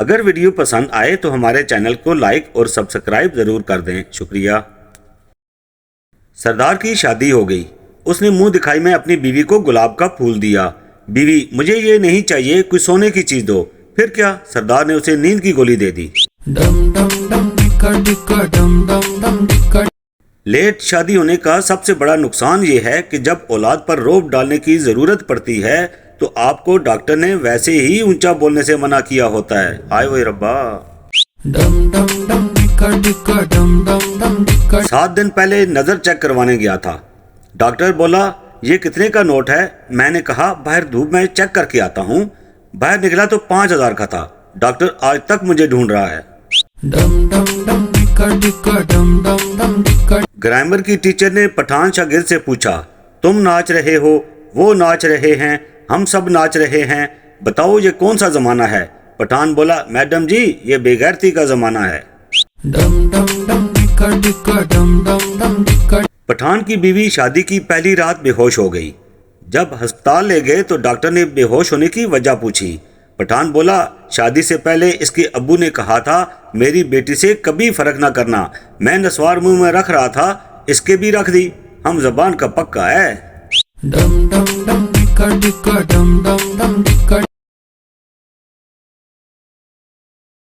اگر ویڈیو پسند آئے تو ہمارے چینل کو لائک اور سبسکرائب ضرور کر دیں، شکریہ۔ سردار کی شادی ہو گئی۔ اس نے منہ دکھائی میں اپنی بیوی کو گلاب کا پھول دیا۔ بیوی: مجھے یہ نہیں چاہیے، کوئی سونے کی چیز دو۔ پھر کیا؟ سردار نے اسے نیند کی گولی دے دی۔ لیٹ شادی ہونے کا سب سے بڑا نقصان یہ ہے کہ جب اولاد پر رعب ڈالنے کی ضرورت پڑتی ہے تو آپ کو ڈاکٹر نے ویسے ہی اونچا بولنے سے منع کیا ہوتا ہے۔ آئے ہوئے ربا۔ 7 دن پہلے نظر چیک کروانے گیا تھا۔ ڈاکٹر بولا یہ کتنے کا نوٹ ہے؟ میں نے کہا باہر دھوپ میں چیک کر کے آتا ہوں۔ باہر نکلا تو 5000 کا تھا۔ ڈاکٹر آج تک مجھے ڈھونڈ رہا ہے۔ گرامر کی ٹیچر نے پٹھان شاگرد سے پوچھا تم ناچ رہے ہو، وہ ناچ رہے ہیں، ہم سب ناچ رہے ہیں، بتاؤ یہ کون سا زمانہ ہے؟ پٹھان بولا میڈم جی یہ بے غیرتی کا زمانہ ہے۔ پٹھان کی بیوی شادی کی پہلی رات بے ہوش ہو گئی۔ جب ہسپتال لے گئے تو ڈاکٹر نے بے ہوش ہونے کی وجہ پوچھی۔ پٹھان بولا شادی سے پہلے اس کے ابو نے کہا تھا میری بیٹی سے کبھی فرق نہ کرنا، میں نسوار منہ میں رکھ رہا تھا، اس کے بھی رکھ دی، ہم زبان کا پکا ہے۔